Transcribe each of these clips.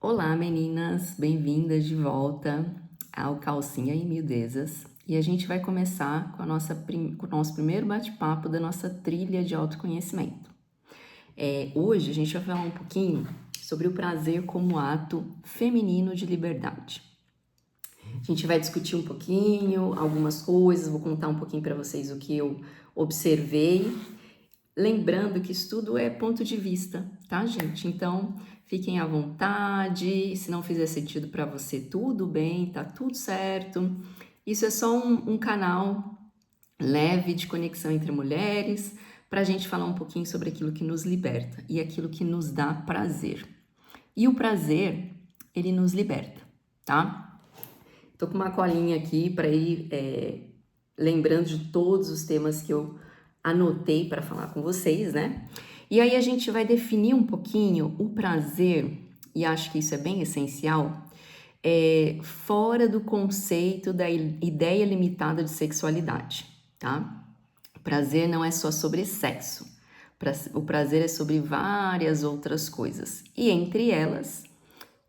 Olá, meninas, bem-vindas de volta ao Calcinha e Miudezas. E a gente vai começar com, com o nosso primeiro bate-papo da nossa trilha de autoconhecimento. Hoje a gente vai falar um pouquinho sobre o prazer como ato feminino de liberdade. A gente vai discutir um pouquinho, algumas coisas, vou contar um pouquinho para vocês o que eu observei. Lembrando que isso tudo é ponto de vista, tá, gente? Então, fiquem à vontade. Se não fizer sentido para você, tudo bem, tá tudo certo. Isso é só um canal leve de conexão entre mulheres para a gente falar um pouquinho sobre aquilo que nos liberta e aquilo que nos dá prazer. E o prazer, ele nos liberta, tá? Tô com uma colinha aqui para ir lembrando de todos os temas que eu anotei para falar com vocês, né? E aí a gente vai definir um pouquinho o prazer, e acho que isso é bem essencial, fora do conceito da ideia limitada de sexualidade, tá? O prazer não é só sobre sexo, o prazer é sobre várias outras coisas, e entre elas,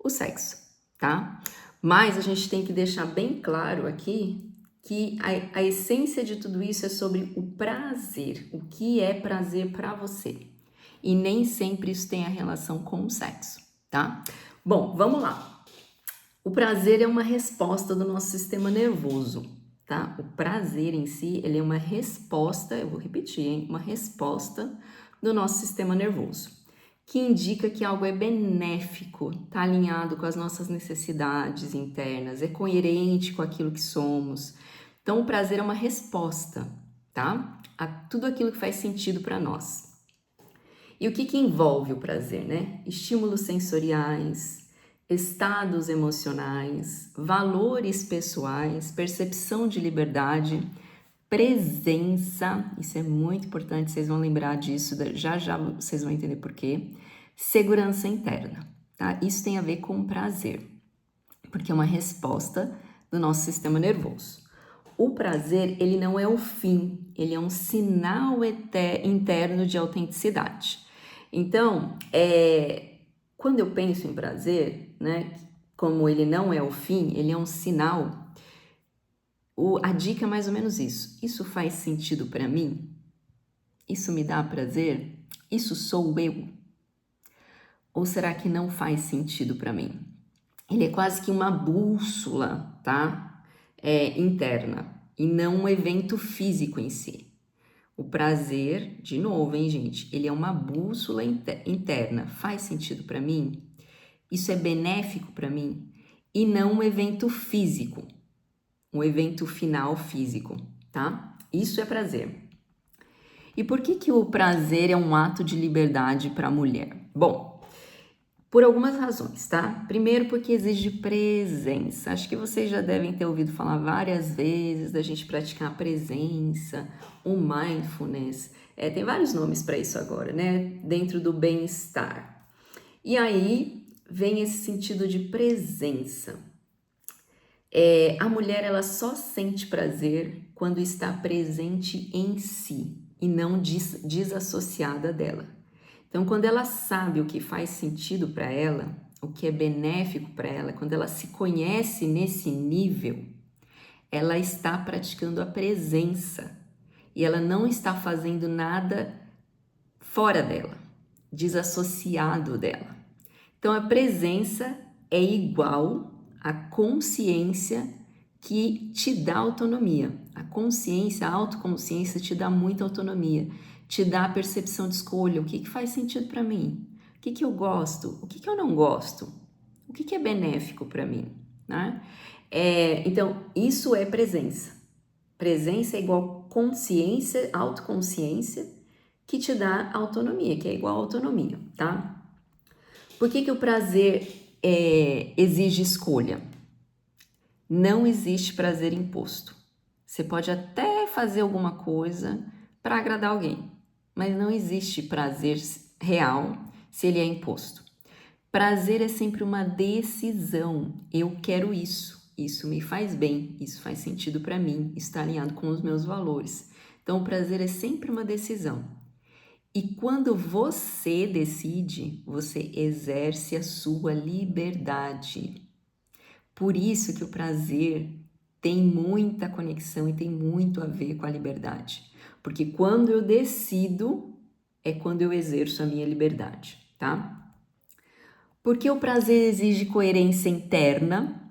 o sexo, tá? Mas a gente tem que deixar bem claro aqui que a essência de tudo isso é sobre o prazer, o que é prazer para você. E nem sempre isso tem a relação com o sexo, tá? Bom, vamos lá. O prazer é uma resposta do nosso sistema nervoso, tá? O prazer em si, ele é uma resposta, eu vou repetir, hein? Uma resposta do nosso sistema nervoso, que indica que algo é benéfico, tá alinhado com as nossas necessidades internas, é coerente com aquilo que somos. Então, o prazer é uma resposta, tá? A tudo aquilo que faz sentido para nós. E o que envolve o prazer, né? Estímulos sensoriais, estados emocionais, valores pessoais, percepção de liberdade, presença, isso é muito importante, vocês vão lembrar disso, já já vocês vão entender por quê. Segurança interna, tá? Isso tem a ver com prazer, porque é uma resposta do nosso sistema nervoso. O prazer, ele não é o fim, ele é um sinal interno de autenticidade. Então, quando eu penso em prazer, né, como ele não é o fim, ele é um sinal. A dica é mais ou menos isso. Isso faz sentido para mim? Isso me dá prazer? Isso sou eu? Ou será que não faz sentido para mim? Ele é quase que uma bússola, tá? Interna, e não um evento físico em si. O prazer, de novo, hein, gente? Ele é uma bússola interna. Faz sentido para mim? Isso é benéfico para mim? E não um evento físico, um evento final físico, tá? Isso é prazer. E por que o prazer é um ato de liberdade para a mulher? Bom, por algumas razões, tá? Primeiro, porque exige presença. Acho que vocês já devem ter ouvido falar várias vezes da gente praticar a presença, o mindfulness. Tem vários nomes para isso agora, né? Dentro do bem-estar. E aí vem esse sentido de presença. A mulher, ela só sente prazer quando está presente em si e não desassociada dela. Então, quando ela sabe o que faz sentido para ela, o que é benéfico para ela, quando ela se conhece nesse nível, ela está praticando a presença e ela não está fazendo nada fora dela, desassociado dela. Então, a presença é igual à consciência que te dá autonomia. A consciência, a autoconsciência te dá muita autonomia, te dá a percepção de escolha, o que faz sentido para mim, o que eu gosto, o que eu não gosto, o que é benéfico para mim, né? Então, isso é presença. Presença é igual consciência, autoconsciência, que te dá autonomia, que é igual autonomia, tá? Por que o prazer exige escolha? Não existe prazer imposto. Você pode até fazer alguma coisa para agradar alguém, mas não existe prazer real se ele é imposto. Prazer é sempre uma decisão. Eu quero isso, isso me faz bem, isso faz sentido para mim, está alinhado com os meus valores. Então, o prazer é sempre uma decisão. E quando você decide, você exerce a sua liberdade. Por isso que o prazer tem muita conexão e tem muito a ver com a liberdade. Porque quando eu decido, é quando eu exerço a minha liberdade, tá? Porque o prazer exige coerência interna.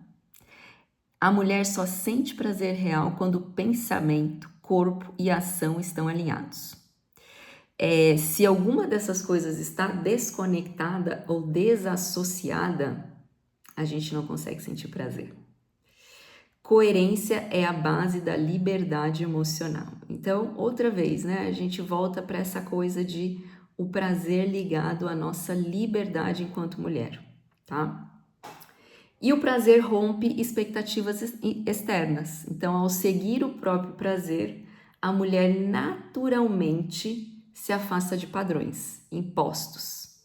A mulher só sente prazer real quando o pensamento, corpo e ação estão alinhados. Se alguma dessas coisas está desconectada ou desassociada, a gente não consegue sentir prazer. Coerência é a base da liberdade emocional. Então, outra vez, né, a gente volta para essa coisa de o prazer ligado à nossa liberdade enquanto mulher, tá? E o prazer rompe expectativas externas. Então, ao seguir o próprio prazer, a mulher naturalmente se afasta de padrões impostos,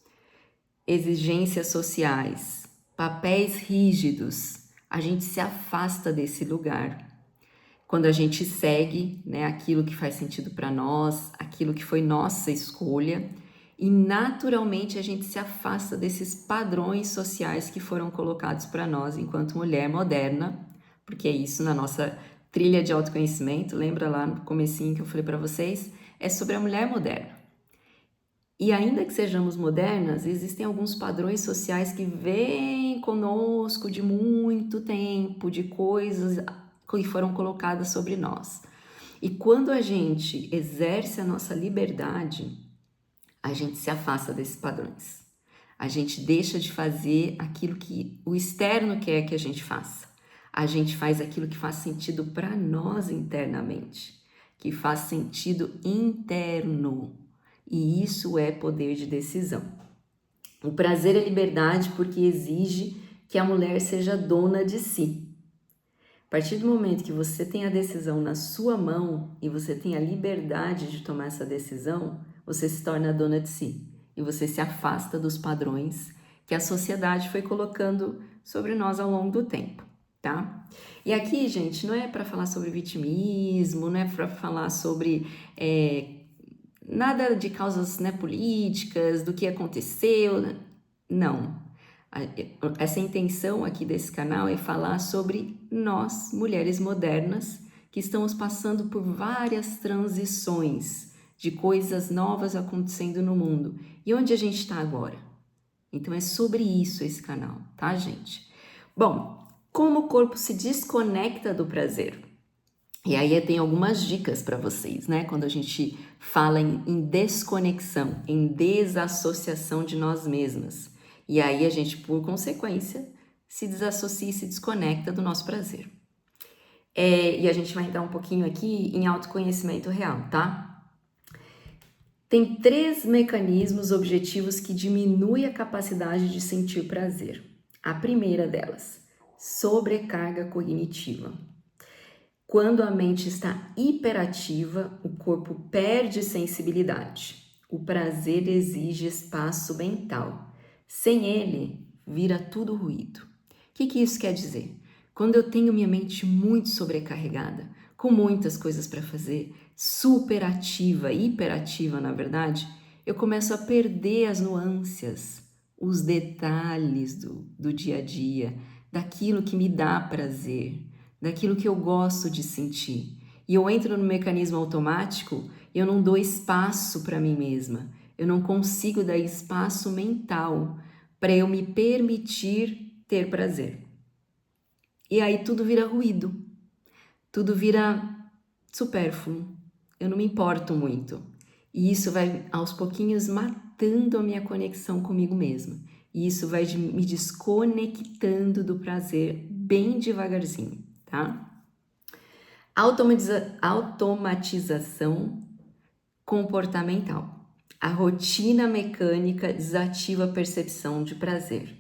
exigências sociais, papéis rígidos. A gente se afasta desse lugar. Quando a gente segue, né, aquilo que faz sentido para nós, aquilo que foi nossa escolha, e naturalmente a gente se afasta desses padrões sociais que foram colocados para nós enquanto mulher moderna, porque é isso na nossa trilha de autoconhecimento, lembra lá no comecinho que eu falei para vocês? É sobre a mulher moderna. E ainda que sejamos modernas, existem alguns padrões sociais que vêm conosco de muito tempo, de coisas que foram colocadas sobre nós. E quando a gente exerce a nossa liberdade, a gente se afasta desses padrões. A gente deixa de fazer aquilo que o externo quer que a gente faça. A gente faz aquilo que faz sentido para nós internamente, que faz sentido interno. E isso é poder de decisão. O prazer é liberdade porque exige que a mulher seja dona de si. A partir do momento que você tem a decisão na sua mão e você tem a liberdade de tomar essa decisão, você se torna dona de si e você se afasta dos padrões que a sociedade foi colocando sobre nós ao longo do tempo, tá? E aqui, gente, não é para falar sobre vitimismo, não é para falar sobre nada de causas, né, políticas, do que aconteceu, não. Essa intenção aqui desse canal é falar sobre nós, mulheres modernas, que estamos passando por várias transições de coisas novas acontecendo no mundo. E onde a gente está agora? Então é sobre isso esse canal, tá, gente? Bom, como o corpo se desconecta do prazer? E aí tem algumas dicas para vocês, né? Quando a gente fala em desconexão, em desassociação de nós mesmas. E aí a gente, por consequência, se desassocia e se desconecta do nosso prazer. E a gente vai entrar um pouquinho aqui em autoconhecimento real, tá? Tem 3 mecanismos objetivos que diminuem a capacidade de sentir prazer. A primeira delas, sobrecarga cognitiva. Quando a mente está hiperativa, o corpo perde sensibilidade. O prazer exige espaço mental. Sem ele, vira tudo ruído. O que isso quer dizer? Quando eu tenho minha mente muito sobrecarregada, com muitas coisas para fazer, superativa, hiperativa na verdade, eu começo a perder as nuances, os detalhes do dia a dia, daquilo que me dá prazer, daquilo que eu gosto de sentir. E eu entro no mecanismo automático e eu não dou espaço para mim mesma. Eu não consigo dar espaço mental para eu me permitir ter prazer. E aí tudo vira ruído, tudo vira supérfluo. Eu não me importo muito. E isso vai aos pouquinhos matando a minha conexão comigo mesma. E isso vai me desconectando do prazer bem devagarzinho, tá? Automatização comportamental. A rotina mecânica desativa a percepção de prazer.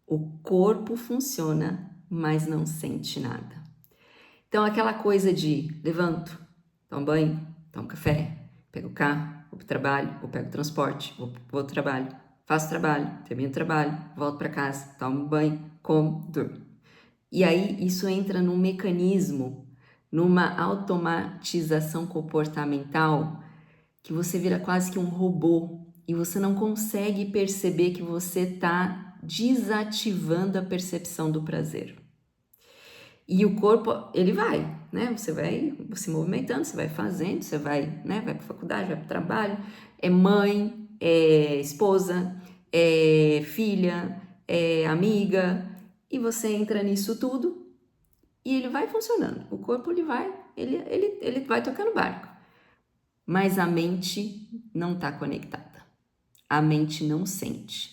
O corpo funciona, mas não sente nada. Então, aquela coisa de levanto, tomo banho, tomo café, pego o carro, vou para o trabalho, ou pego o transporte, vou para o trabalho, faço trabalho, termino o trabalho, volto para casa, tomo banho, como, durmo. E aí isso entra num mecanismo, numa automatização comportamental que você vira quase que um robô e você não consegue perceber que você está desativando a percepção do prazer. E o corpo, ele vai, né? Você vai se movimentando, você vai fazendo, você vai, né? Vai para a faculdade, vai para o trabalho, é mãe, é esposa, é filha, é amiga, e você entra nisso tudo e ele vai funcionando. O corpo, ele vai tocando barco. Mas a mente não está conectada. A mente não sente.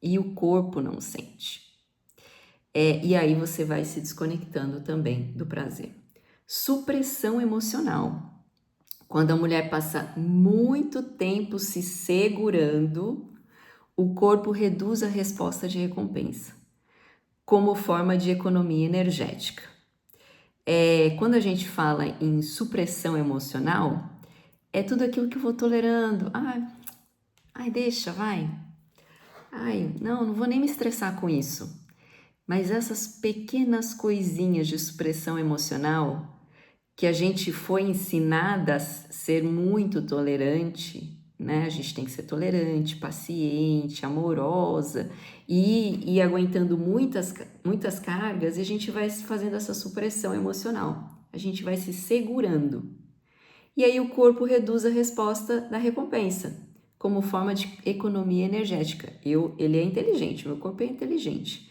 E o corpo não sente. E aí você vai se desconectando também do prazer. Supressão emocional. Quando a mulher passa muito tempo se segurando, o corpo reduz a resposta de recompensa, como forma de economia energética. Quando a gente fala em supressão emocional, é tudo aquilo que eu vou tolerando. Ai, deixa, vai. Ai, não vou nem me estressar com isso. Mas essas pequenas coisinhas de supressão emocional que a gente foi ensinada a ser muito tolerante, né? A gente tem que ser tolerante, paciente, amorosa e ir aguentando muitas cargas, e a gente vai fazendo essa supressão emocional. A gente vai se segurando. E aí o corpo reduz a resposta da recompensa, como forma de economia energética. Ele é inteligente, meu corpo é inteligente.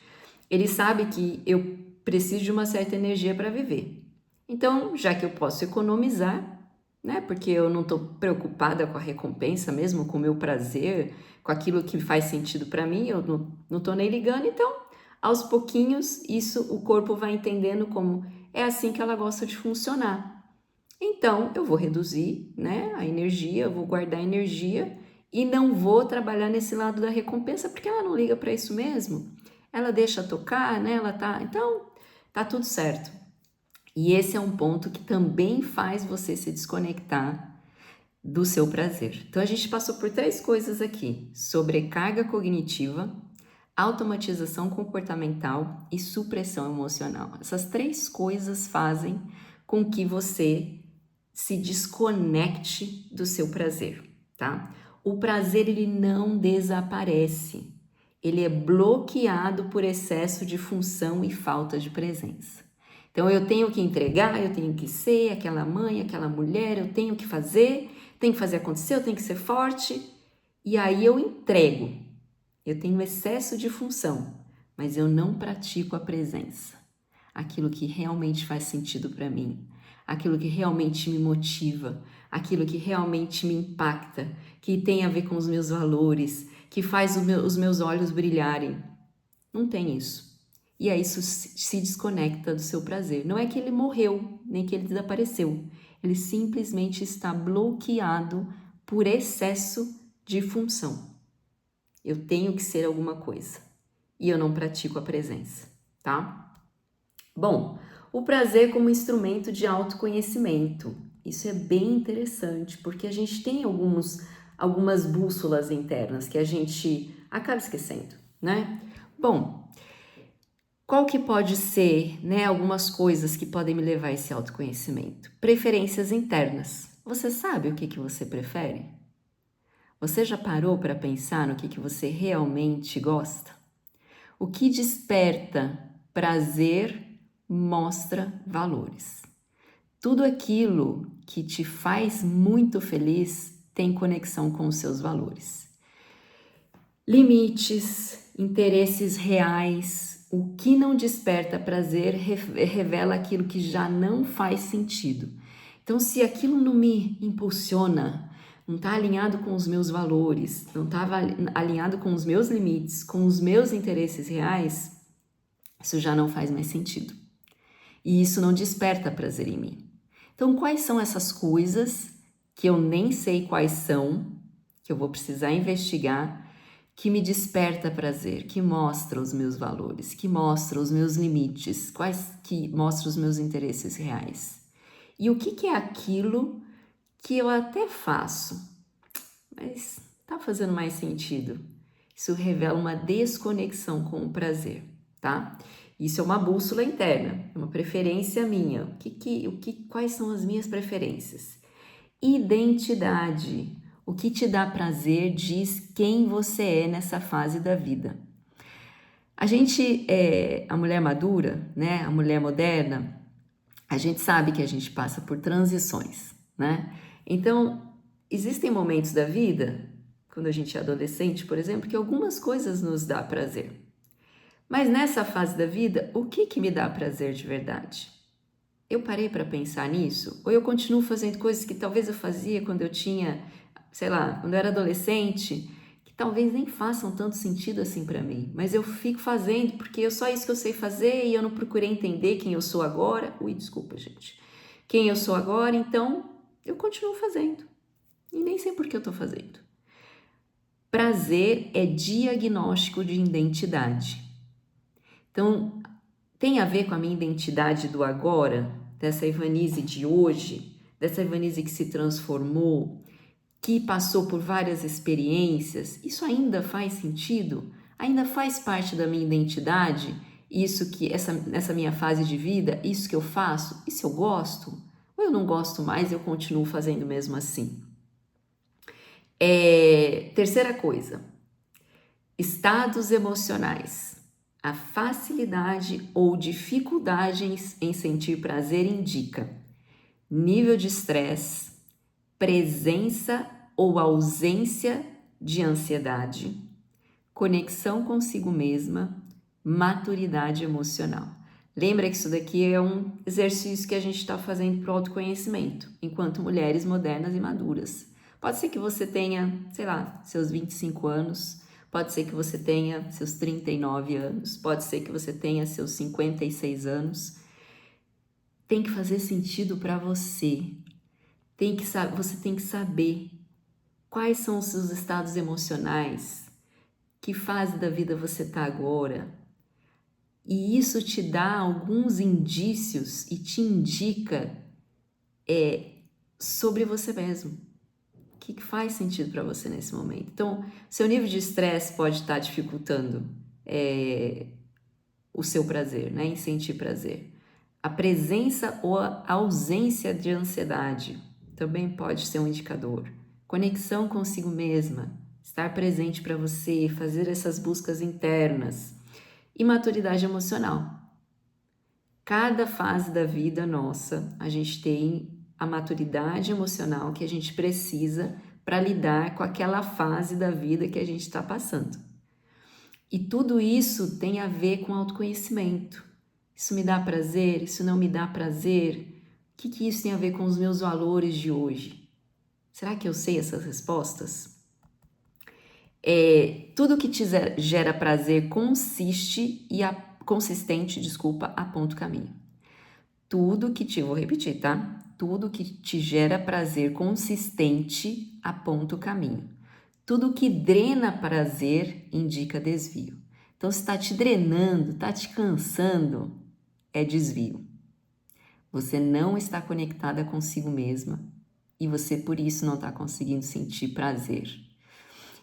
Ele sabe que eu preciso de uma certa energia para viver. Então, já que eu posso economizar, né? Porque eu não estou preocupada com a recompensa, mesmo com o meu prazer, com aquilo que faz sentido para mim, eu não estou nem ligando. Então, aos pouquinhos, o corpo vai entendendo como é assim que ela gosta de funcionar. Então, eu vou reduzir, né, a energia, eu vou guardar energia e não vou trabalhar nesse lado da recompensa, porque ela não liga para isso mesmo. Ela deixa tocar, né? Então, tá tudo certo. E esse é um ponto que também faz você se desconectar do seu prazer. Então, a gente passou por 3 coisas aqui: sobrecarga cognitiva, automatização comportamental e supressão emocional. Essas 3 coisas fazem com que você se desconecte do seu prazer, tá? O prazer, ele não desaparece. Ele é bloqueado por excesso de função e falta de presença. Então, eu tenho que entregar, eu tenho que ser aquela mãe, aquela mulher, eu tenho que fazer acontecer, eu tenho que ser forte. E aí eu entrego. Eu tenho excesso de função, mas eu não pratico a presença. Aquilo que realmente faz sentido para mim, aquilo que realmente me motiva, aquilo que realmente me impacta, que tem a ver com os meus valores, que faz os meus olhos brilharem. Não tem isso. E aí isso se desconecta do seu prazer. Não é que ele morreu, nem que ele desapareceu. Ele simplesmente está bloqueado por excesso de função. Eu tenho que ser alguma coisa e eu não pratico a presença, tá? Bom, o prazer como instrumento de autoconhecimento. Isso é bem interessante, porque a gente tem algumas bússolas internas que a gente acaba esquecendo, né? Bom, qual que pode ser, né, algumas coisas que podem me levar a esse autoconhecimento? Preferências internas. Você sabe o que você prefere? Você já parou para pensar no que você realmente gosta? O que desperta prazer mostra valores. Tudo aquilo que te faz muito feliz tem conexão com os seus valores. Limites, interesses reais, o que não desperta prazer revela aquilo que já não faz sentido. Então, se aquilo não me impulsiona, não está alinhado com os meus valores, não estava alinhado com os meus limites, com os meus interesses reais, isso já não faz mais sentido. E isso não desperta prazer em mim. Então, quais são essas coisas que eu nem sei quais são, que eu vou precisar investigar, que me desperta prazer, que mostra os meus valores, que mostra os meus limites, que mostra os meus interesses reais? E o que é aquilo que eu até faço, mas tá fazendo mais sentido? Isso revela uma desconexão com o prazer, tá? Isso é uma bússola interna, é uma preferência minha. Quais são as minhas preferências? Identidade. O que te dá prazer diz quem você é nessa fase da vida. A gente, a mulher madura, né, a mulher moderna, a gente sabe que a gente passa por transições, né? Então, existem momentos da vida, quando a gente é adolescente, por exemplo, que algumas coisas nos dá prazer. Mas nessa fase da vida, o que me dá prazer de verdade? Eu parei para pensar nisso? Ou eu continuo fazendo coisas que talvez eu fazia quando eu tinha, sei lá, quando eu era adolescente, que talvez nem façam tanto sentido assim para mim, mas eu fico fazendo porque é só isso que eu sei fazer e eu não procurei entender quem eu sou agora. Ui, desculpa, gente. Quem eu sou agora, então eu continuo fazendo. E nem sei por que eu estou fazendo. Prazer é diagnóstico de identidade. Então, tem a ver com a minha identidade do agora, dessa Ivanise de hoje, dessa Ivanise que se transformou, que passou por várias experiências. Isso ainda faz sentido? Ainda faz parte da minha identidade? Isso que nessa minha fase de vida, isso que eu faço, isso eu gosto? Ou eu não gosto mais e eu continuo fazendo mesmo assim? Terceira coisa, estados emocionais. A facilidade ou dificuldade em sentir prazer indica nível de estresse, presença ou ausência de ansiedade, conexão consigo mesma, maturidade emocional. Lembra que isso daqui é um exercício que a gente está fazendo para o autoconhecimento, enquanto mulheres modernas e maduras. Pode ser que você tenha, sei lá, seus 25 anos, pode ser que você tenha seus 39 anos, pode ser que você tenha seus 56 anos. Tem que fazer sentido para você. Você tem que saber quais são os seus estados emocionais, que fase da vida você está agora. E isso te dá alguns indícios e te indica sobre você mesmo. O que faz sentido para você nesse momento? Então, seu nível de estresse pode estar dificultando o seu prazer, né? Em sentir prazer. A presença ou a ausência de ansiedade também pode ser um indicador. Conexão consigo mesma, estar presente para você, fazer essas buscas internas. E maturidade emocional. Cada fase da vida nossa, a gente tem a maturidade emocional que a gente precisa para lidar com aquela fase da vida que a gente está passando. E tudo isso tem a ver com autoconhecimento. Isso me dá prazer? Isso não me dá prazer? O que isso tem a ver com os meus valores de hoje? Será que eu sei essas respostas? Tudo que te gera prazer consistente, aponta o caminho. Vou repetir, tá? Tudo que te gera prazer consistente aponta o caminho. Tudo que drena prazer indica desvio. Então, se está te drenando, está te cansando, é desvio. Você não está conectada consigo mesma e você, por isso, não está conseguindo sentir prazer.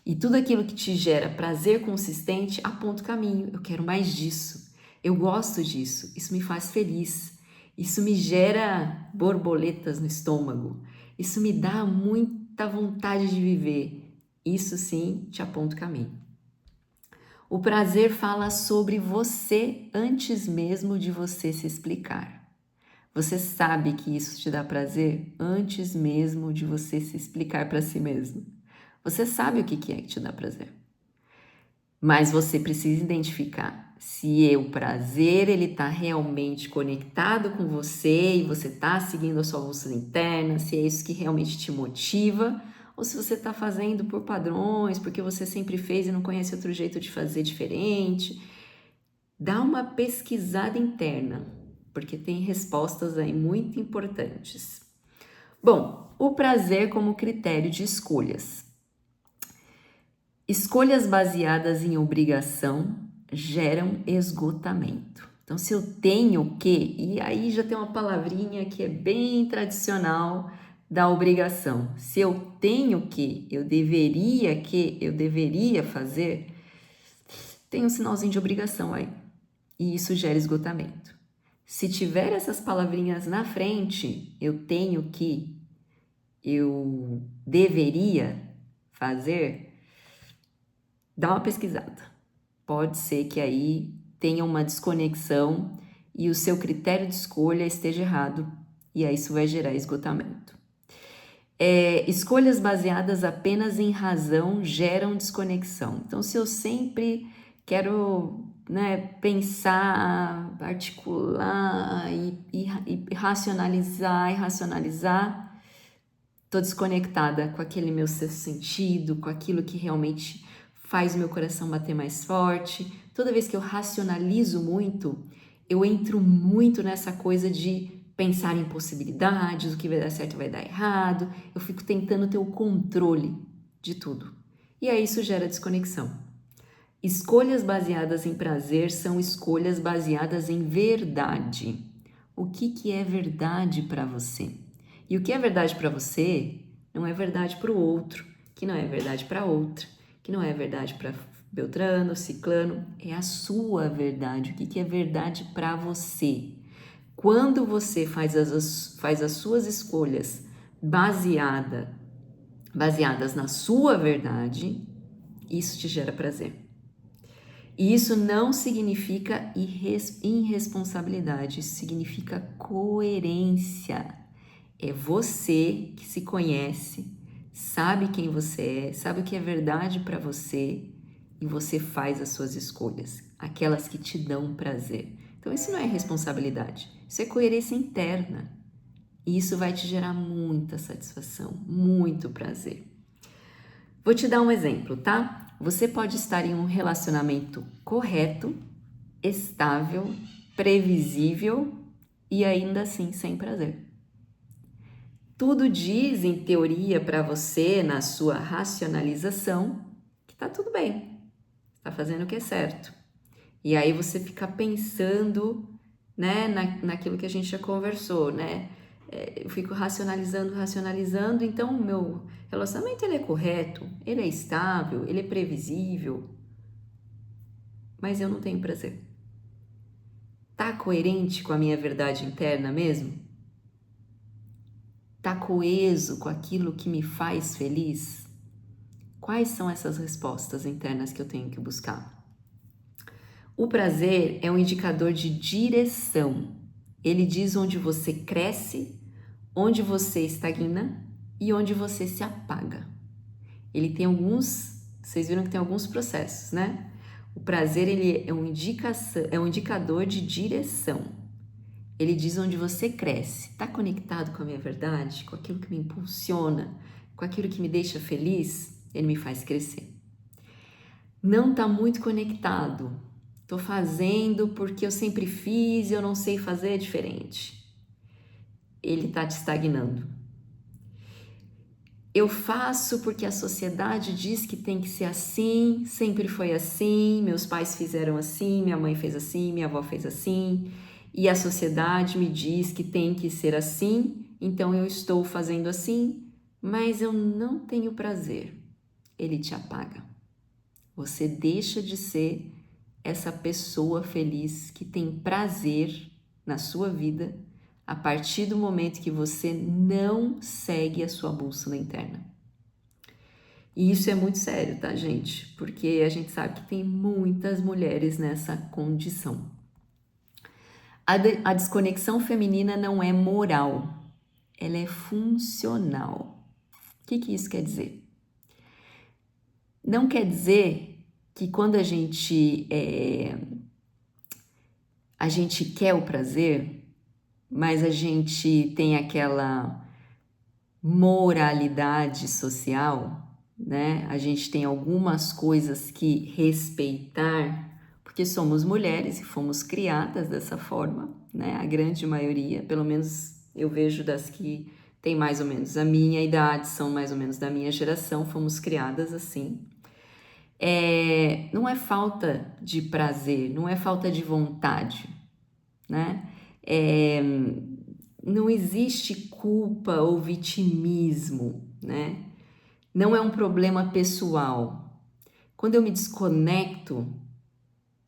E tudo aquilo que te gera prazer consistente aponta o caminho. Eu quero mais disso. Eu gosto disso. Isso me faz feliz. Isso me gera borboletas no estômago. Isso me dá muita vontade de viver. Isso sim te aponta o caminho. O prazer fala sobre você antes mesmo de você se explicar. Você sabe que isso te dá prazer antes mesmo de você se explicar para si mesmo. Você sabe o que é que te dá prazer. Mas você precisa identificar se o prazer ele está realmente conectado com você e você está seguindo a sua voz interna, se é isso que realmente te motiva, ou se você está fazendo por padrões, porque você sempre fez e não conhece outro jeito de fazer diferente. Dá uma pesquisada interna, porque tem respostas aí muito importantes. Bom, o prazer como critério de escolhas. Escolhas baseadas em obrigação geram esgotamento. Então, se eu tenho que, e aí já tem uma palavrinha que é bem tradicional da obrigação. Se eu tenho que, eu deveria fazer, tem um sinalzinho de obrigação aí. E isso gera esgotamento. Se tiver essas palavrinhas na frente, eu tenho que, eu deveria, fazer, dá uma pesquisada. Pode ser que aí tenha uma desconexão e o seu critério de escolha esteja errado, e aí isso vai gerar esgotamento. Escolhas baseadas apenas em razão geram desconexão. Então, se eu sempre quero, né, pensar, articular e racionalizar, estou desconectada com aquele meu sexto sentido, com aquilo que realmente faz o meu coração bater mais forte. Toda vez que eu racionalizo muito, eu entro muito nessa coisa de pensar em possibilidades, o que vai dar certo vai dar errado. Eu fico tentando ter o controle de tudo. E aí isso gera desconexão. Escolhas baseadas em prazer são escolhas baseadas em verdade. O que é verdade para você? E o que é verdade para você não é verdade para o outro, que não é verdade para outra, que não é verdade para Beltrano, Ciclano, é a sua verdade. O que é verdade para você? Quando você faz as suas escolhas baseadas na sua verdade, isso te gera prazer. E isso não significa irresponsabilidade, isso significa coerência. É você que se conhece, sabe quem você é, sabe o que é verdade para você e você faz as suas escolhas, aquelas que te dão prazer. Então isso não é responsabilidade, isso é coerência interna. E isso vai te gerar muita satisfação, muito prazer. Vou te dar um exemplo, tá? Você pode estar em um relacionamento correto, estável, previsível e ainda assim sem prazer. Tudo diz, em teoria, para você, na sua racionalização, que tá tudo bem, tá fazendo o que é certo. E aí você fica pensando, né, naquilo que a gente já conversou, né? Eu fico racionalizando, então o meu relacionamento ele é correto, ele é estável, ele é previsível, mas eu não tenho prazer. Tá coerente com a minha verdade interna mesmo? Tá coeso com aquilo que me faz feliz? Quais são essas respostas internas que eu tenho que buscar? O prazer é um indicador de direção. Ele diz onde você cresce, onde você estagna e onde você se apaga. Ele tem vocês viram que tem alguns processos, né? O prazer ele é um indicador de direção. Ele diz onde você cresce. Está conectado com a minha verdade, com aquilo que me impulsiona, com aquilo que me deixa feliz? Ele me faz crescer. Não está muito conectado. Estou fazendo porque eu sempre fiz e eu não sei fazer diferente. Ele está te estagnando. Eu faço porque a sociedade diz que tem que ser assim, sempre foi assim, meus pais fizeram assim, minha mãe fez assim, minha avó fez assim, e a sociedade me diz que tem que ser assim, então eu estou fazendo assim, mas eu não tenho prazer. Ele te apaga. Você deixa de ser essa pessoa feliz que tem prazer na sua vida a partir do momento que você não segue a sua bússola interna. E isso é muito sério, tá, gente? Porque a gente sabe que tem muitas mulheres nessa condição. A desconexão feminina não é moral, ela é funcional. O que isso quer dizer? Não quer dizer que quando a gente quer o prazer, mas a gente tem aquela moralidade social, né? A gente tem algumas coisas que respeitar, porque somos mulheres e fomos criadas dessa forma, né? A grande maioria, pelo menos eu vejo das que tem mais ou menos a minha idade, são mais ou menos da minha geração, fomos criadas assim. Não é falta de prazer, não é falta de vontade, né? Não existe culpa ou vitimismo, né? Não é um problema pessoal. Quando eu me desconecto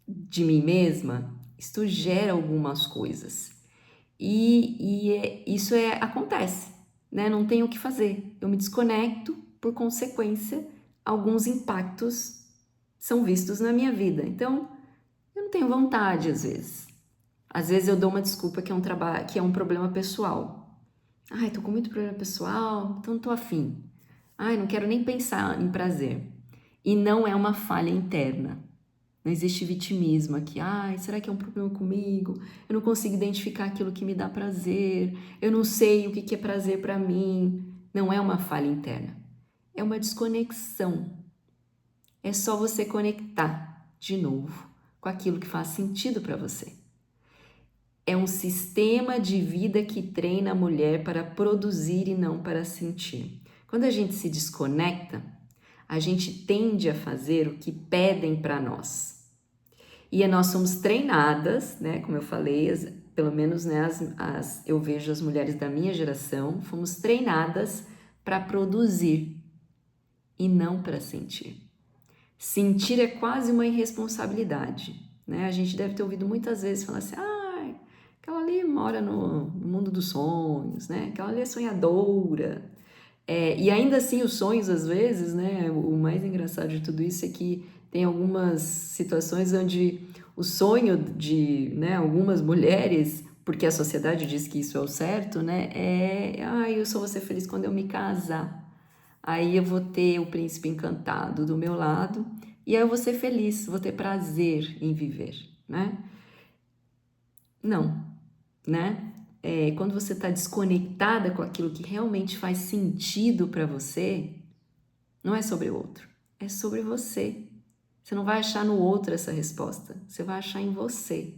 de mim mesma, isto gera algumas coisas. Isso acontece, né? Não tenho o que fazer. Eu me desconecto, por consequência, alguns impactos são vistos na minha vida. Então, eu não tenho vontade às vezes. Às vezes eu dou uma desculpa que é um trabalho, que é um problema pessoal. Ai, tô com muito problema pessoal, então não tô afim. Ai, não quero nem pensar em prazer. E não é uma falha interna. Não existe vitimismo aqui. Ai, será que é um problema comigo? Eu não consigo identificar aquilo que me dá prazer. Eu não sei o que é prazer para mim. Não é uma falha interna. É uma desconexão. É só você conectar de novo com aquilo que faz sentido para você. É um sistema de vida que treina a mulher para produzir e não para sentir. Quando a gente se desconecta, a gente tende a fazer o que pedem para nós. E nós somos treinadas, né? Como eu falei, pelo menos né, eu vejo as mulheres da minha geração, fomos treinadas para produzir e não para sentir. Sentir é quase uma irresponsabilidade, né? A gente deve ter ouvido muitas vezes falar assim, aquela ali mora no mundo dos sonhos, né? Aquela ali é sonhadora. E ainda assim os sonhos às vezes, né? O mais engraçado de tudo isso é que tem algumas situações onde o sonho de, né, algumas mulheres, porque a sociedade diz que isso é o certo, né? Eu só vou ser feliz quando eu me casar. Aí eu vou ter o príncipe encantado do meu lado e aí eu vou ser feliz, vou ter prazer em viver, né? Não, né? Quando você está desconectada com aquilo que realmente faz sentido para você, não é sobre o outro, é sobre você. Você não vai achar no outro essa resposta, você vai achar em você.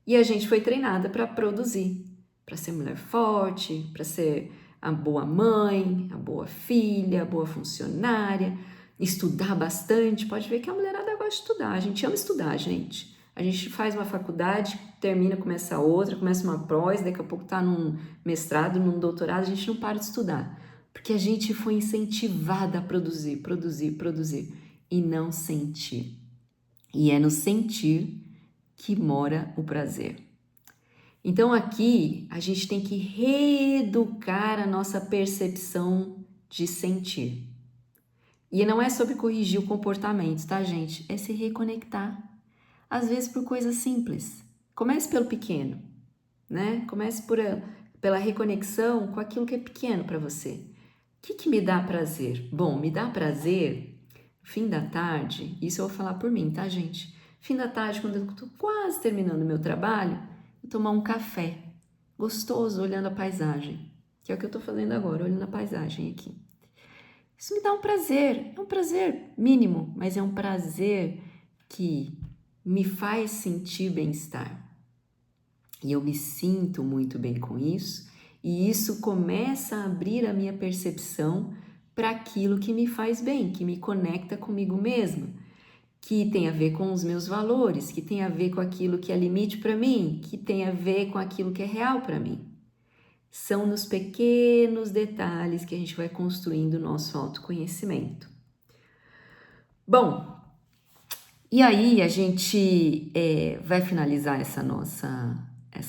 E a gente foi treinada para produzir, para ser mulher forte, para ser a boa mãe, a boa filha, a boa funcionária, estudar bastante. Pode ver que a mulherada gosta de estudar, a gente ama estudar, gente. A gente faz uma faculdade, termina, começa outra, começa uma pós, daqui a pouco está num mestrado, num doutorado, a gente não para de estudar. Porque a gente foi incentivada a produzir, produzir, produzir e não sentir. E é no sentir que mora o prazer. Então aqui a gente tem que reeducar a nossa percepção de sentir. E não é sobre corrigir o comportamento, tá, gente? É se reconectar. Às vezes por coisas simples. Comece pelo pequeno, né? Comece pela reconexão com aquilo que é pequeno para você. O que me dá prazer? Bom, me dá prazer no fim da tarde, isso eu vou falar por mim, tá, gente? Fim da tarde, quando eu tô quase terminando o meu trabalho, eu tomar um café gostoso olhando a paisagem, que é o que eu tô fazendo agora, olhando a paisagem aqui. Isso me dá um prazer, é um prazer mínimo, mas é um prazer que me faz sentir bem-estar. E eu me sinto muito bem com isso, e isso começa a abrir a minha percepção para aquilo que me faz bem, que me conecta comigo mesma, que tem a ver com os meus valores, que tem a ver com aquilo que é limite para mim, que tem a ver com aquilo que é real para mim. São nos pequenos detalhes que a gente vai construindo o nosso autoconhecimento. Bom, e aí a gente vai finalizar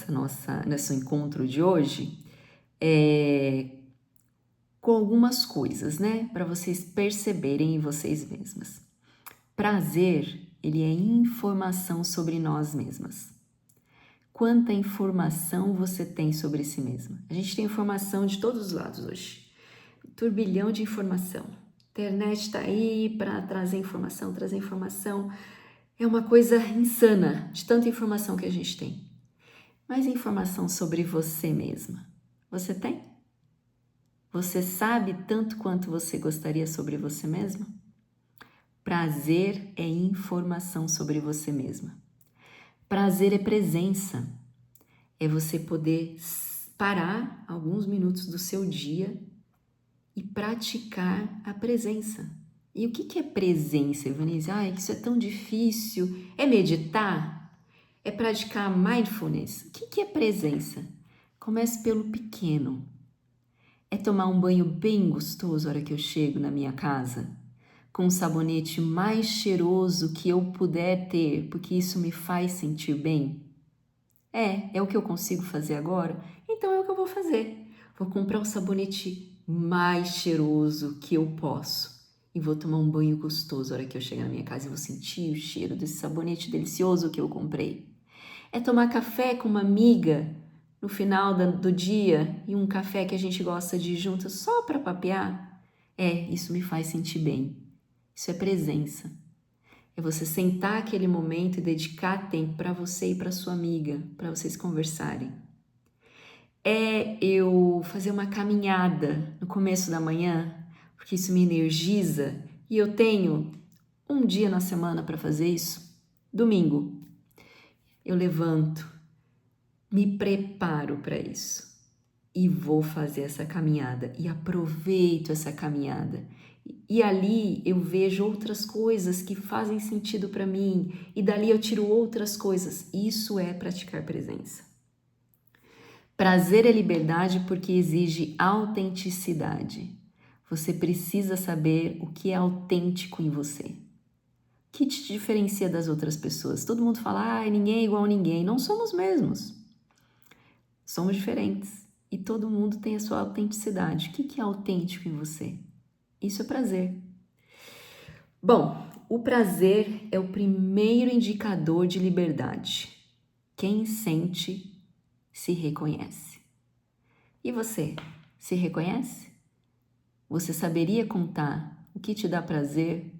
nosso encontro de hoje com algumas coisas, né, para vocês perceberem em vocês mesmas. Prazer, ele é informação sobre nós mesmas. Quanta informação você tem sobre si mesma? A gente tem informação de todos os lados hoje. Um turbilhão de informação. A internet está aí para trazer informação, trazer informação. É uma coisa insana de tanta informação que a gente tem. Mas informação sobre você mesma, você tem? Você sabe tanto quanto você gostaria sobre você mesma? Prazer é informação sobre você mesma. Prazer é presença. É você poder parar alguns minutos do seu dia e praticar a presença. E o que é presença, Ivanise? Isso é tão difícil. É meditar? É praticar mindfulness? O que é presença? Comece pelo pequeno. É tomar um banho bem gostoso na hora que eu chego na minha casa, com o sabonete mais cheiroso que eu puder ter, porque isso me faz sentir bem. É o que eu consigo fazer agora? Então é o que eu vou fazer. Vou comprar o sabonete mais cheiroso que eu posso e vou tomar um banho gostoso a hora que eu chegar na minha casa e vou sentir o cheiro desse sabonete delicioso que eu comprei. É tomar café com uma amiga no final do dia e um café que a gente gosta de ir juntas só para papear. Isso me faz sentir bem. Isso é presença. É você sentar aquele momento e dedicar tempo para você e para sua amiga, para vocês conversarem. É eu fazer uma caminhada no começo da manhã, porque isso me energiza e eu tenho um dia na semana para fazer isso. Domingo, eu levanto, me preparo para isso e vou fazer essa caminhada e aproveito essa caminhada. E ali eu vejo outras coisas que fazem sentido para mim e dali eu tiro outras coisas. Isso é praticar presença. Prazer é liberdade porque exige autenticidade. Você precisa saber o que é autêntico em você. O que te diferencia das outras pessoas? Todo mundo fala, ninguém é igual a ninguém. Não somos mesmos. Somos diferentes. E todo mundo tem a sua autenticidade. O que é autêntico em você? Isso é prazer. Bom, o prazer é o primeiro indicador de liberdade. Quem sente, se reconhece. E você, se reconhece? Você saberia contar o que te dá prazer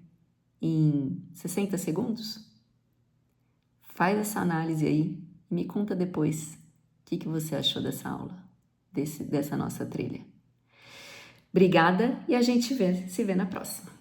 em 60 segundos? Faz essa análise aí e me conta depois o que você achou dessa aula, dessa nossa trilha. Obrigada e a gente se vê na próxima.